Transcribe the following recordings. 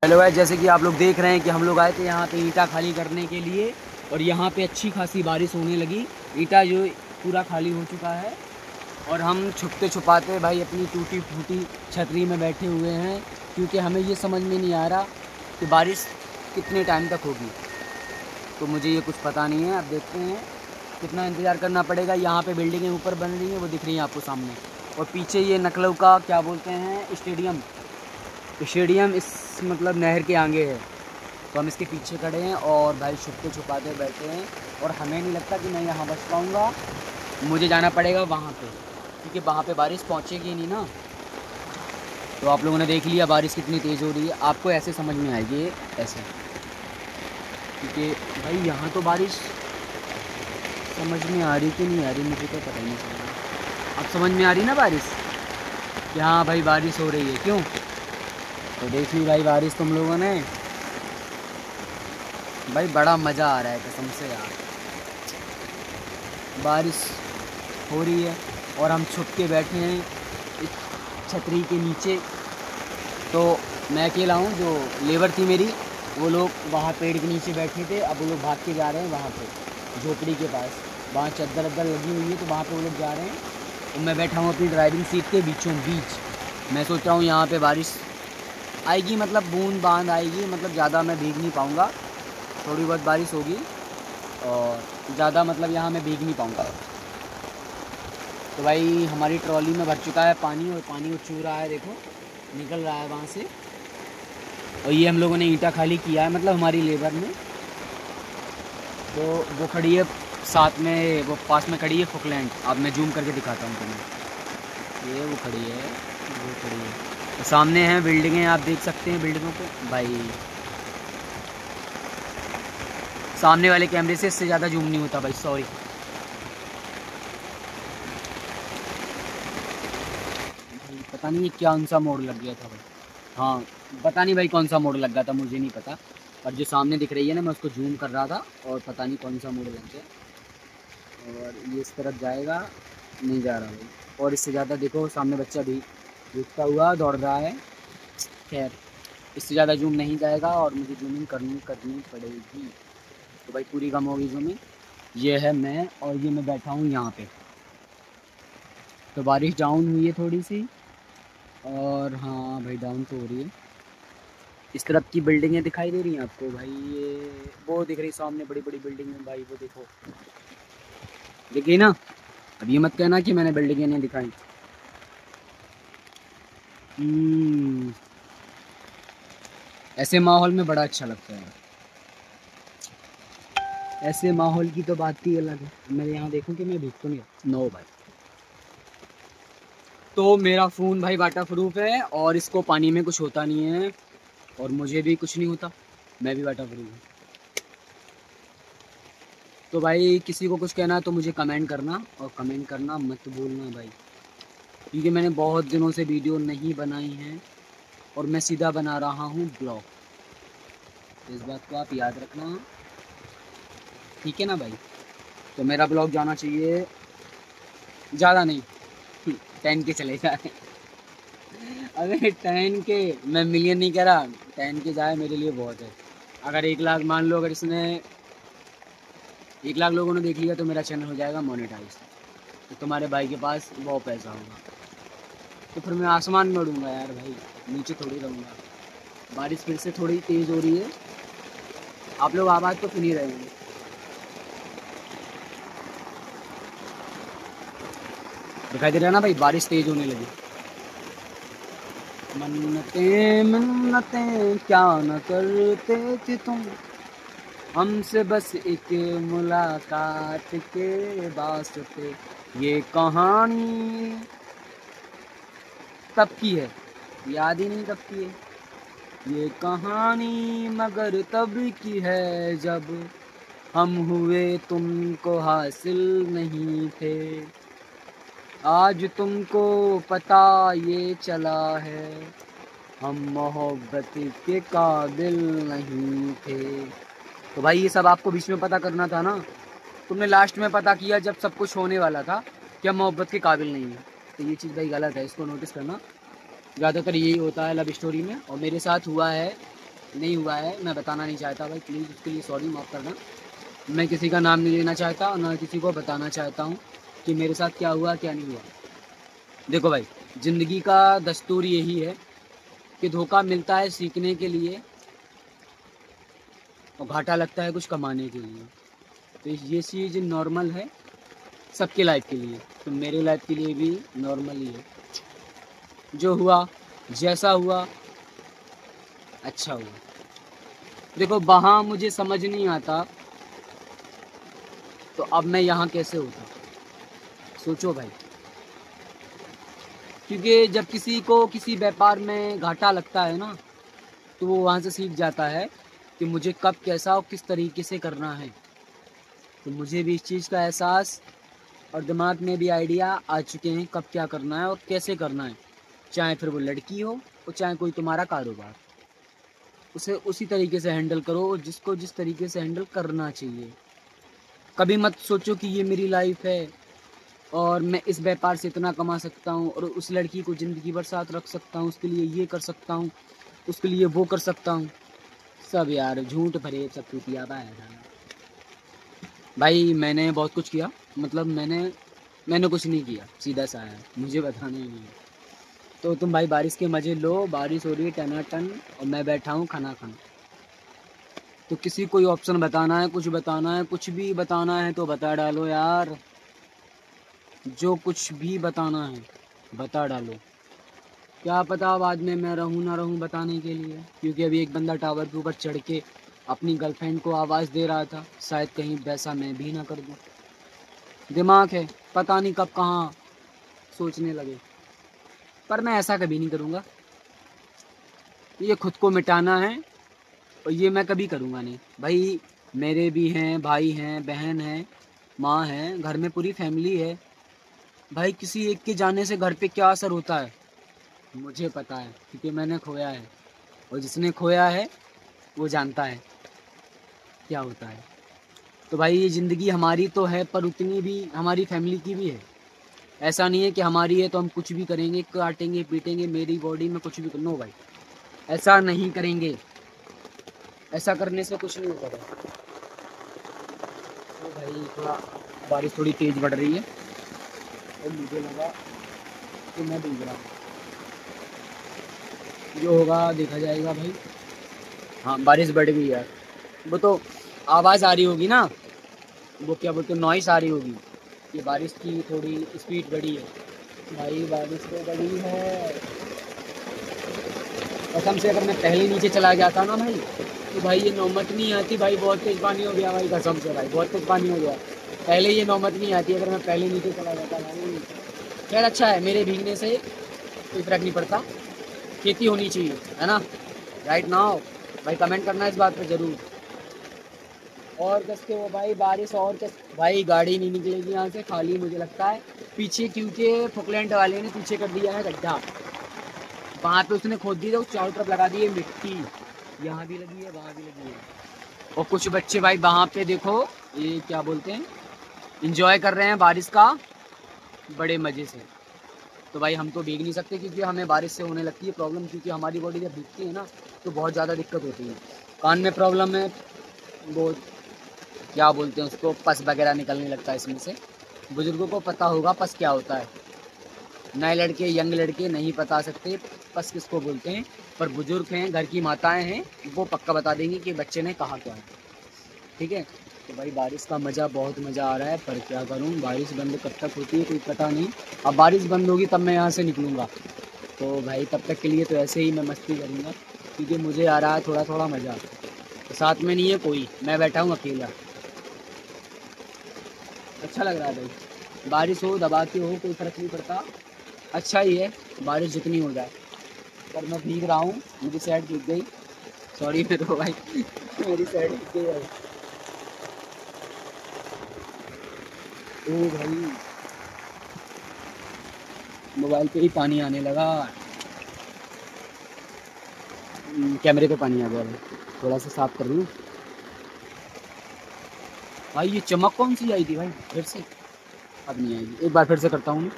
Hello guys, जैसे कि आप लोग देख रहे हैं कि हम लोग आए थे यहाँ पे ईंटा खाली करने के लिए और यहाँ पे अच्छी खासी बारिश होने लगी। ईंटा जो पूरा खाली हो चुका है और हम छुपते छुपाते भाई अपनी टूटी फूटी छतरी में बैठे हुए हैं, क्योंकि हमें ये समझ में नहीं आ रहा कि बारिश कितने टाइम तक होगी। तो मुझे ये कुछ पता नहीं है, अब देखते हैं कितना इंतज़ार करना पड़ेगा। यहाँ पे बिल्डिंगें ऊपर बन रही हैं, वो दिख रही हैं आपको सामने, और पीछे ये नकलऊ का क्या बोलते हैं स्टेडियम इस मतलब नहर के आगे है। तो हम इसके पीछे खड़े हैं और भाई छुपते छुपाते बैठे हैं और हमें नहीं लगता कि मैं यहाँ बच पाऊँगा। मुझे जाना पड़ेगा वहाँ पे, क्योंकि वहाँ पे बारिश पहुँचेगी नहीं ना। तो आप लोगों ने देख लिया बारिश कितनी तेज़ हो रही है, आपको ऐसे समझ में आएगी ऐसे, क्योंकि भाई यहाँ तो बारिश समझ में आ रही कि नहीं आ रही मुझे तो पता ही नहीं चल रहा। अब समझ में आ रही ना बारिश कि हाँ भाई बारिश हो रही है, क्यों? तो देख ली भाई बारिश तुम लोगों ने, भाई बड़ा मज़ा आ रहा है कसम से यार। बारिश हो रही है और हम छुप के बैठे हैं इस छतरी के नीचे। तो मैं अकेला हूँ, जो लेबर थी मेरी वो लोग वहाँ पेड़ के नीचे बैठे थे। अब वो लोग भाग के जा रहे हैं वहाँ पे झोपड़ी के पास, वहाँ चद्दर वद्दर लगी हुई है, तो वहाँ पे वो लोग जा रहे हैं। तो मैं बैठा हूँ अपनी ड्राइविंग सीट के बीचों बीच। मैं सोच रहा हूँ यहाँ पे बारिश आएगी, मतलब बूंद बांद आएगी, मतलब ज़्यादा मैं भीग नहीं पाऊँगा, थोड़ी बहुत बारिश होगी और ज़्यादा मतलब यहाँ मैं भीग नहीं पाऊँगा। तो भाई हमारी ट्रॉली में भर चुका है पानी और पानी उछू रहा है, देखो निकल रहा है वहाँ से। और ये हम लोगों ने ईंटा खाली किया है, मतलब हमारी लेबर ने। तो वो खड़ी है साथ में, वो पास में खड़ी है फुकलैंड। अब मैं जूम करके दिखाता हूँ तुम्हें, ये वो खड़ी है, वो खड़ी है। तो सामने हैं बिल्डिंगें, आप देख सकते हैं बिल्डिंगों को। भाई सामने वाले कैमरे से इससे ज़्यादा जूम नहीं होता भाई, सॉरी। पता नहीं ये कौन सा मोड़ लग गया था भाई, हाँ पता नहीं भाई कौन सा मोड़ लग गया था, मुझे नहीं पता। और जो सामने दिख रही है ना, मैं उसको जूम कर रहा था और पता नहीं कौन सा मोड़ लग गया। और ये इस तरफ जाएगा, नहीं जा रहा भाई। और इससे ज़्यादा देखो सामने बच्चा भी भीगता हुआ दौड़ रहा है। खैर इससे ज़्यादा जूम नहीं जाएगा और मुझे जूमिंग करनी पड़ेगी। तो भाई पूरी कम होगी जूमिंग। ये है मैं, और ये मैं बैठा हूँ यहाँ पे। तो बारिश डाउन हुई है थोड़ी सी, और हाँ भाई डाउन तो हो रही है। इस तरफ की बिल्डिंगें दिखाई दे रही हैं आपको भाई, ये वो दिख रही सामने बड़ी बड़ी बिल्डिंग है भाई, वो देखो दिख गई ना। अब ये मत कहना कि मैंने बिल्डिंगें नहीं दिखाई। ऐसे माहौल में बड़ा अच्छा लगता है, ऐसे माहौल की तो बात ही अलग है। मैं यहाँ देखूँ कि मैं भीग तो नहीं नो भाई। तो मेरा फ़ोन भाई वाटर प्रूफ है और इसको पानी में कुछ होता नहीं है, और मुझे भी कुछ नहीं होता, मैं भी वाटर प्रूफ हूँ। तो भाई किसी को कुछ कहना है तो मुझे कमेंट करना, और कमेंट करना मत भूलना भाई, क्योंकि मैंने बहुत दिनों से वीडियो नहीं बनाई हैं और मैं सीधा बना रहा हूँ ब्लॉग। तो इस बात को आप याद रखना, ठीक है ना भाई। तो मेरा ब्लॉग जाना चाहिए ज़्यादा नहीं 10 के चले जाए। अगर 10 के, मैं मिलियन नहीं कह रहा, 10 के जाए मेरे लिए बहुत है। अगर 1 लाख मान लो, अगर इसने 1 लाख लोगों ने देख लिया तो मेरा चैनल हो जाएगा मोनेटाइज। तो तुम्हारे भाई के पास बहुत पैसा होगा, तो फिर मैं आसमान में उड़ूँगा यार भाई, नीचे थोड़ी रहूँगा। बारिश फिर से थोड़ी तेज़ हो रही है, आप लोग आवाज़ तो सुन ही रहे होंगे। दिखाई दे रहा है ना भाई, बारिश तेज़ होने लगी। मन्नतें मन्नतें क्या न करते थे तुम हमसे, बस एक मुलाकात के वास्ते। ये कहानी कब की है याद ही नहीं कब की है ये कहानी, मगर तब की है जब हम हुए तुमको हासिल नहीं थे। आज तुमको पता ये चला है हम मोहब्बत के काबिल नहीं थे। तो भाई ये सब आपको बीच में पता करना था ना, तुमने लास्ट में पता किया जब सब कुछ होने वाला था कि हम मोहब्बत के काबिल नहीं है। तो ये चीज़ भाई गलत है, इसको नोटिस करना। ज़्यादातर यही होता है लव स्टोरी में, और मेरे साथ हुआ है नहीं हुआ है, मैं बताना नहीं चाहता भाई, प्लीज़ उसके लिए सॉरी, माफ़ करना। मैं किसी का नाम नहीं लेना चाहता और ना किसी को बताना चाहता हूँ कि मेरे साथ क्या हुआ क्या नहीं हुआ। देखो भाई, ज़िंदगी का दस्तूर यही है कि धोखा मिलता है सीखने के लिए और घाटा लगता है कुछ कमाने के लिए। तो ये चीज़ नॉर्मल है सबके लाइफ के लिए, तो मेरे लाइफ के लिए भी नॉर्मल ही है। जो हुआ, जैसा हुआ, अच्छा हुआ। देखो वहाँ मुझे समझ नहीं आता, तो अब मैं यहाँ कैसे होता, सोचो भाई। क्योंकि जब किसी को किसी व्यापार में घाटा लगता है ना, तो वो वहाँ से सीख जाता है कि मुझे कब कैसा और किस तरीके से करना है। तो मुझे भी इस चीज़ का एहसास और दिमाग में भी आइडिया आ चुके हैं कब क्या करना है और कैसे करना है। चाहे फिर वो लड़की हो और चाहे कोई तुम्हारा कारोबार, उसे उसी तरीके से हैंडल करो और जिसको जिस तरीके से हैंडल करना चाहिए। कभी मत सोचो कि ये मेरी लाइफ है और मैं इस व्यापार से इतना कमा सकता हूँ और उस लड़की को ज़िंदगी भर साथ रख सकता हूँ, उसके लिए ये कर सकता हूँ, उसके लिए वो कर सकता हूँ। सब यार झूठ भरे, सब टूटिया भाई। मैंने बहुत कुछ किया, मतलब मैंने कुछ नहीं किया, सीधा सा है, मुझे बताना ही नहीं है। तो तुम भाई बारिश के मज़े लो, बारिश हो रही है टनाटन और मैं बैठा हूँ खाना खाना। तो किसी कोई ऑप्शन बताना है, कुछ बताना है, कुछ भी बताना है तो बता डालो यार, जो कुछ भी बताना है बता डालो। क्या पता बाद में मैं रहूँ ना रहूँ बताने के लिए, क्योंकि अभी एक बंदा टावर के ऊपर चढ़ के अपनी गर्लफ्रेंड को आवाज़ दे रहा था, शायद कहीं वैसा मैं भी ना कर दूँ। दिमाग है, पता नहीं कब कहाँ सोचने लगे, पर मैं ऐसा कभी नहीं करूँगा। ये खुद को मिटाना है और ये मैं कभी करूँगा नहीं भाई। मेरे भी हैं भाई हैं, बहन हैं, माँ हैं, घर में पूरी फैमिली है भाई। किसी एक के जाने से घर पे क्या असर होता है मुझे पता है, क्योंकि मैंने खोया है और जिसने खोया है वो जानता है क्या होता है। तो भाई ये ज़िंदगी हमारी तो है, पर उतनी भी हमारी फैमिली की भी है। ऐसा नहीं है कि हमारी है तो हम कुछ भी करेंगे, काटेंगे पीटेंगे, मेरी बॉडी में कुछ भी कर, नो भाई, ऐसा नहीं करेंगे। ऐसा करने से कुछ नहीं होता भाई। तो भाई थोड़ा बारिश थोड़ी तेज़ बढ़ रही है और मुझे लगा कि मैं डूब रहा हूँ। जो होगा देखा जाएगा भाई। हाँ बारिश बढ़ गई यार, वो तो आवाज़ आ रही होगी ना, वो क्या बोलते, नॉइस आ रही होगी। ये बारिश की थोड़ी स्पीड बढ़ी है भाई, बारिश तो बढ़ी है कसम से। अगर मैं पहले नीचे चला गया था ना भाई, तो भाई ये नौबत नहीं आती भाई, बहुत तेज़ पानी हो गया भाई, कसम से भाई बहुत तेज़ पानी हो गया। पहले ये नौबत नहीं आती अगर मैं पहले नीचे चला जाता भाई। खैर अच्छा है, मेरे भीगने से कोई फर्क नहीं पड़ता, खेती होनी चाहिए है ना, राइट नाउ भाई। कमेंट करना इस बात पे ज़रूर। और कसके वो भाई बारिश और कस भाई, गाड़ी नहीं निकलेगी यहाँ से खाली मुझे लगता है पीछे, क्योंकि फुकलैंड वाले ने पीछे कर दिया है गड्ढा, वहाँ पे उसने खोद दिया, उस चारों तरफ लगा दी है मिट्टी, यहाँ भी लगी है वहाँ भी लगी है। और कुछ बच्चे भाई वहाँ पे देखो, ये क्या बोलते हैं, इंजॉय कर रहे हैं बारिश का बड़े मज़े से। तो भाई हम तो भीग नहीं सकते क्योंकि हमें बारिश से होने लगती है प्रॉब्लम, क्योंकि हमारी बॉडी जब भीगती है ना तो बहुत ज़्यादा दिक्कत होती है। कान में प्रॉब्लम है, वो क्या बोलते हैं उसको, पस वगैरह निकलने लगता है इसमें से। बुजुर्गों को पता होगा पस क्या होता है, नए लड़के यंग लड़के नहीं बता सकते पस किसको बोलते हैं, पर बुजुर्ग हैं, घर की माताएं हैं, वो पक्का बता देंगी कि बच्चे ने कहा क्या है। ठीक है, तो भाई बारिश का मज़ा, बहुत मज़ा आ रहा है, पर क्या करूं, बारिश बंद कब तक होती है कोई पता नहीं। अब बारिश बंद होगी तब मैं यहाँ से निकलूँगा, तो भाई तब तक के लिए तो ऐसे ही मैं मस्ती करूँगा, क्योंकि मुझे आ रहा है थोड़ा थोड़ा मज़ा। तो साथ में नहीं है कोई, मैं बैठा हूँ अकेला, अच्छा लग रहा है भाई। बारिश हो दबा के हो कोई फ़र्क नहीं पड़ता, अच्छा ही है बारिश जितनी हो जाए। पर मैं भीग रहा हूँ, मेरी शर्ट भीग गई, सॉरी मेरे को भाई मेरी शर्ट भीग गई भाई। ओ भाई मोबाइल पे ही पानी आने लगा, कैमरे पे पानी आ गया भाई, थोड़ा सा साफ कर लूँ भाई। ये चमक कौन सी आई थी भाई फिर से, अब नहीं आएगी, एक बार फिर से करता हूँ मैं।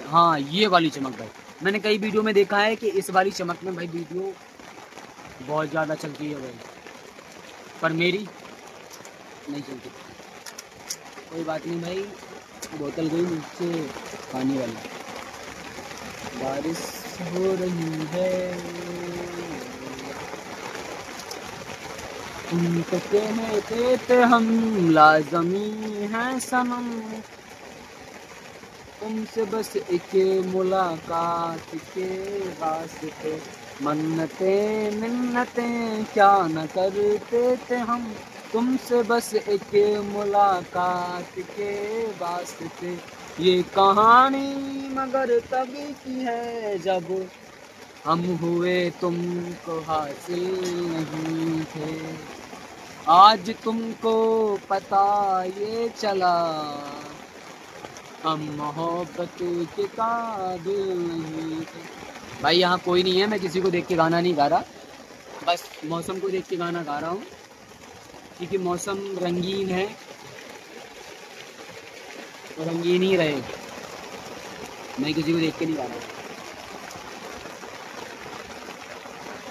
हाँ ये वाली चमक भाई, मैंने कई वीडियो में देखा है कि इस वाली चमक में भाई वीडियो बहुत ज़्यादा चलती है भाई, पर मेरी नहीं चलती। कोई बात नहीं भाई, बोतल गई नीचे पानी वाली। बारिश हो रही है, तुम तो कहते थे हम लाज़मी हैं सनम, तुमसे बस एक मुलाकात के वास्ते मन्नतें मिन्नतें क्या न करते थे हम, तुमसे बस एक मुलाकात के वास्ते। ये कहानी मगर तभी की है जब हम हुए तुमको हासिल नहीं थे, आज तुमको पता ये चला, हम मोहब्बत के काबिल नहीं थे। भाई यहाँ कोई नहीं है, मैं किसी को देख के गाना नहीं गा रहा, बस मौसम को देख के गाना गा रहा हूँ, क्योंकि मौसम रंगीन है और रंगीन ही रहे। मैं किसी को देख के नहीं गा रहा।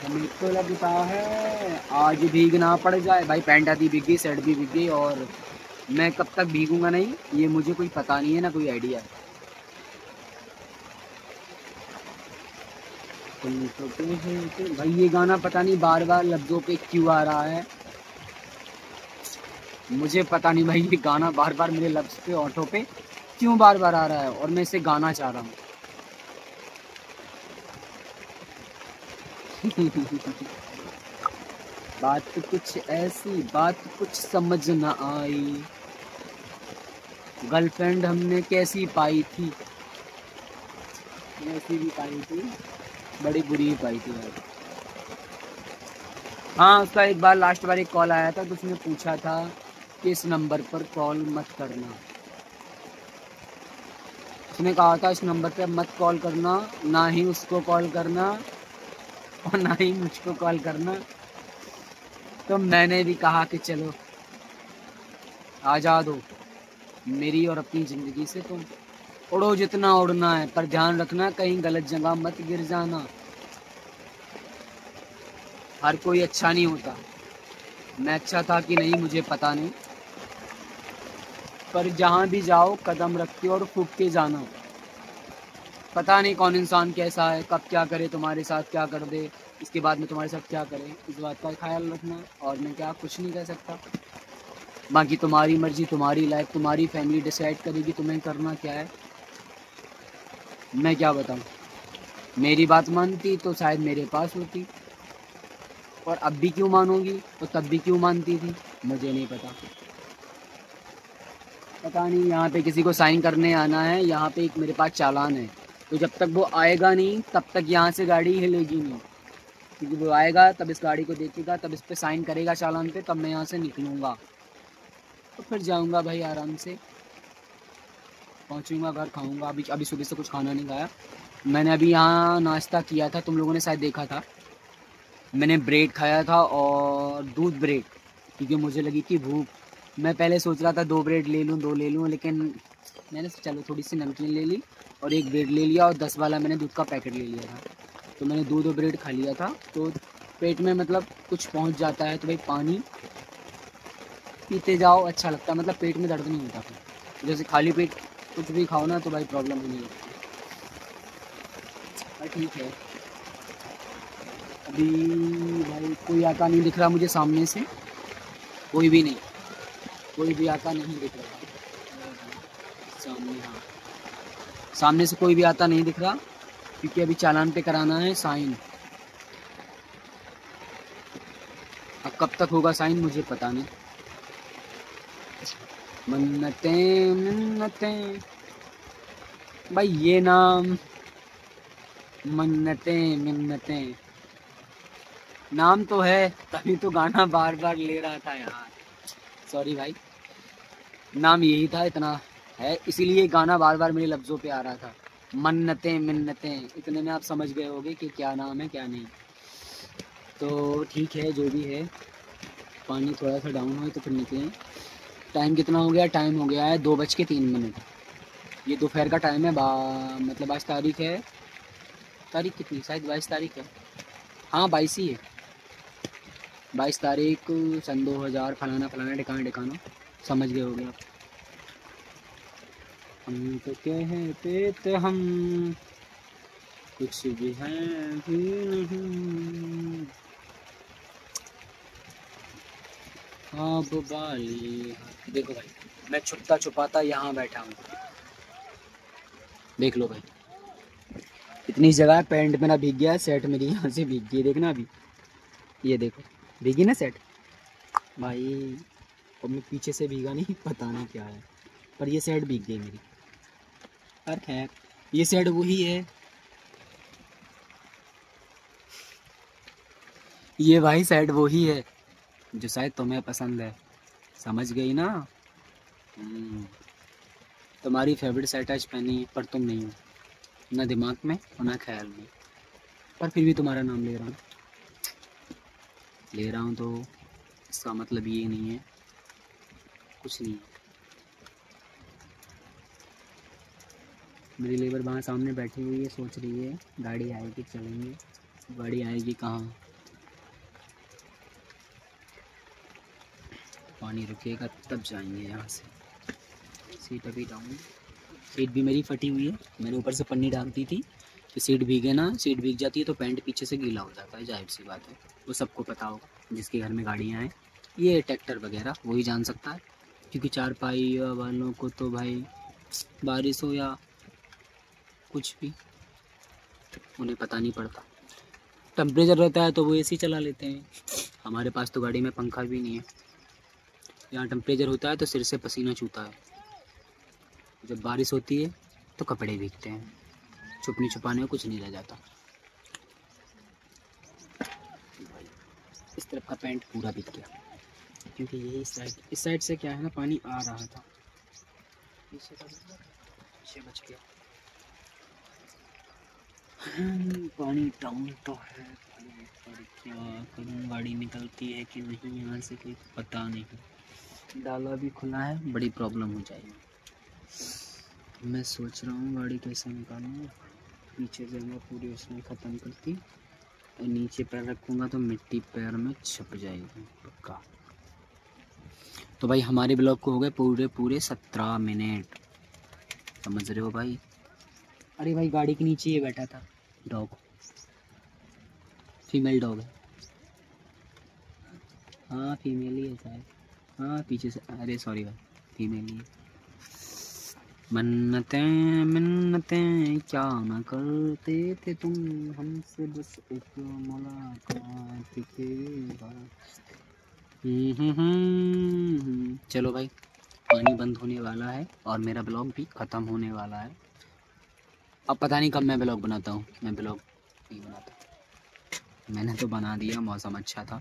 हमें तो लगता है आज भीगना पड़ जाए। भाई पैंट आदि भीग गई, शर्ट भी भीग गई, और मैं कब तक भीगूंगा नहीं ये मुझे कोई पता नहीं है, ना कोई आइडिया है। तो भाई ये गाना पता नहीं बार बार लफ्ज़ों पे क्यों आ रहा है, मुझे पता नहीं भाई। ये गाना बार बार मेरे लफ्ज़ पे ऑटो पे क्यों बार बार आ रहा है, और मैं इसे गाना चाह रहा हूँ। बात कुछ ऐसी, बात कुछ समझ न आई, गर्लफ्रेंड हमने कैसी पाई थी, ऐसी भी पाई थी, बड़ी बुरी ही पाई थी भाई। हाँ उसका एक बार लास्ट बार एक कॉल आया था, तो उसने पूछा था कि इस नंबर पर कॉल मत करना। उसने कहा था इस नंबर पर मत कॉल करना, ना ही उसको कॉल करना और ना ही मुझको कॉल करना। तो मैंने भी कहा कि चलो आज़ाद हो मेरी और अपनी ज़िंदगी से, तुम उड़ो जितना उड़ना है, पर ध्यान रखना कहीं गलत जगह मत गिर जाना। हर कोई अच्छा नहीं होता, मैं अच्छा था कि नहीं मुझे पता नहीं, पर जहाँ भी जाओ कदम रख के और फूक के जाना। पता नहीं कौन इंसान कैसा है, कब क्या करे, तुम्हारे साथ क्या कर दे, इसके बाद में तुम्हारे साथ क्या करे, इस बात का ख्याल रखना। और मैं क्या कुछ नहीं कह सकता, बाकी तुम्हारी मर्जी, तुम्हारी लाइफ, तुम्हारी फैमिली डिसाइड करेगी तुम्हें करना क्या है। मैं क्या बताऊँ, मेरी बात मानती तो शायद मेरे पास होती, और अब भी क्यों मानोगी तो तब भी क्यों मानती थी, मुझे नहीं पता। पता नहीं, यहाँ पे किसी को साइन करने आना है, यहाँ पे एक मेरे पास चालान है, तो जब तक वो आएगा नहीं तब तक यहाँ से गाड़ी हिलेगी नहीं, क्योंकि वो आएगा तब इस गाड़ी को देखेगा, तब इस पे साइन करेगा चालान पे, तब मैं यहाँ से निकलूँगा। तो फिर जाऊँगा भाई आराम से, पहुँचूँगा घर, खाऊँगा। अभी सुबह से कुछ खाना नहीं खाया। मैंने अभी यहाँ नाश्ता किया था, तुम लोगों ने शायद देखा था, मैंने ब्रेड खाया था और दूध ब्रेड, क्योंकि मुझे लगी थी भूख। मैं पहले सोच रहा था 2 ब्रेड ले लूँ, लेकिन मैंने चलो थोड़ी सी नमकीन ले ली और एक ब्रेड ले लिया, और 10 वाला मैंने दूध का पैकेट ले लिया था। तो मैंने दूध और ब्रेड खा लिया था, तो पेट में मतलब कुछ पहुंच जाता है। तो भाई पानी पीते जाओ, अच्छा लगता है, मतलब पेट में दर्द नहीं होता। फिर जैसे खाली पेट कुछ भी खाओ ना तो भाई प्रॉब्लम होने लगती है। ठीक है, अभी भाई कोई आता नहीं दिख रहा मुझे सामने से, कोई भी नहीं, कोई भी आता नहीं दिख रहा सामने। हाँ सामने से कोई भी आता नहीं दिख रहा, क्योंकि अभी चालान पे कराना है साइन। अब कब तक होगा साइन मुझे पता नहीं। मन्नतें मिन्नतें, भाई ये नाम मन्नतें मिन्नतें नाम तो है, तभी तो गाना बार बार ले रहा था यार। सॉरी भाई, नाम यही था, इतना है, इसीलिए गाना बार बार मेरे लफ्ज़ों पे आ रहा था। मन्नतें मिन्नतें, इतने में आप समझ गए होगे कि क्या नाम है क्या नहीं। तो ठीक है जो भी है, पानी थोड़ा सा डाउन हो तो फिर निकलें। टाइम कितना हो गया, टाइम हो गया है 2:03। ये दोपहर का टाइम है। मतलब आज तारीख है, तारीख कितनी, शायद 22 तारीख है। हाँ 22 ही है। 22 तारीख सन 2000 फलाना फलाना ठिकाना ठिकाना, समझ गए होगे आप। हम तो कहते थे हम कुछ भी हैं भी नहीं, अब वाली। देखो भाई, मैं छुपता छुपाता यहाँ बैठा हूँ, देख लो भाई। इतनी जगह है, पैंट मेरा भीग गया है, शर्ट मेरी यहाँ से भीग गई, देखना अभी, ये देखो भीगी ना शर्ट भाई। और मैं पीछे से भीगा नहीं, पता नहीं क्या है, पर ये शर्ट भीग गई मेरी। पर खैर, ये शर्ट वही है, ये भाई शर्ट वही है जो शायद तुम्हें पसंद है, समझ गई ना। तुम्हारी फेवरेट शर्ट आज पहनी है, पर तुम नहीं हो, ना दिमाग में और ना ख्याल में, पर फिर भी तुम्हारा नाम ले रहा हूँ तो इसका मतलब ये नहीं है, कुछ नहीं है। मेरी लेबर वहाँ सामने बैठी हुई है, सोच रही है गाड़ी आएगी चलेंगे, गाड़ी आएगी कहाँ, पानी रुकेगा तब जाएंगे यहाँ से। सीट अभी डाउन, सीट भी मेरी फटी हुई है, मैंने ऊपर से पन्नी डाल दी थी कि सीट भीगे ना, सीट भीग जाती है तो पैंट पीछे से गीला हो जाता है, जाहिर सी बात है, वो सबको पता होगा जिसके घर में गाड़ियाँ हैं, ये ट्रैक्टर वगैरह वही जान सकता है, क्योंकि चारपाई वालों को तो भाई बारिश हो या कुछ भी उन्हें पता नहीं पड़ता। टेम्परेचर रहता है तो वो एसी चला लेते हैं, हमारे पास तो गाड़ी में पंखा भी नहीं है, यहाँ टेम्परेचर होता है तो सिर से पसीना छूता है, जब बारिश होती है तो कपड़े भीगते हैं, छुपने छुपाने में कुछ नहीं रह जाता। इस तरफ का पैंट पूरा भीग गया, क्योंकि यही इस साइड से क्या है ना, पानी आ रहा था, पीछे बच गया। पानी डाउन तो है, पर क्या करूँ, गाड़ी निकलती है कि नहीं यहाँ से कोई पता नहीं, डाला भी खुला है, बड़ी प्रॉब्लम हो जाएगी। मैं सोच रहा हूँ गाड़ी कैसे निकालूँ, पीछे से मैं पूरी उसमें ख़त्म करती और नीचे पैर रखूँगा तो मिट्टी पैर में छप जाएगी पक्का। तो भाई हमारे ब्लॉग को हो गए पूरे 17 मिनट, समझ रहे हो भाई। अरे भाई गाड़ी के नीचे ये बैठा था डॉग, फीमेल डॉग है, हाँ फीमेल ही है शायद, हाँ पीछे से, अरे सॉरी भाई फीमेल ही है। मन्नतें मिन्नतें क्या न करते थे तुम हमसे, बस एक मुलाकात के बाद। चलो भाई, पानी बंद होने वाला है और मेरा ब्लॉग भी ख़त्म होने वाला है। अब पता नहीं कब मैं ब्लॉग बनाता हूँ, मैं ब्लॉग नहीं बनाता, मैंने तो बना दिया, मौसम अच्छा था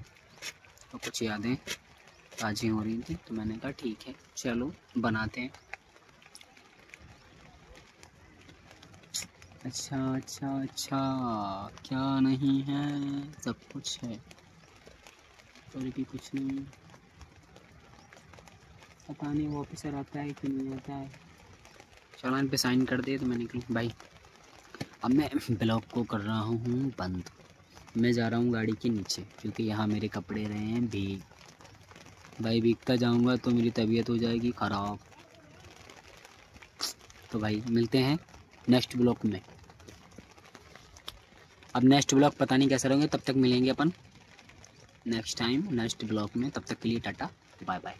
तो कुछ यादें ताज़ी हो रही थी तो मैंने कहा ठीक है चलो बनाते हैं। अच्छा अच्छा अच्छा, क्या नहीं है, सब कुछ है और भी कुछ नहीं, पता नहीं वो ऑफिसर आता है कि नहीं आता है। चालान पे साइन कर दे तो मैं निकलूँ भाई। अब मैं ब्लॉग को कर रहा हूँ बंद, मैं जा रहा हूँ गाड़ी के नीचे, क्योंकि यहाँ मेरे कपड़े रहे हैं भीग, भाई भीगता जाऊँगा तो मेरी तबीयत हो जाएगी ख़राब। तो भाई मिलते हैं नेक्स्ट ब्लॉग में, अब नेक्स्ट ब्लॉग पता नहीं कैसे रहेंगे, तब तक मिलेंगे अपन नेक्स्ट टाइम नेक्स्ट ब्लॉग में, तब तक के लिए टाटा बाय बाय।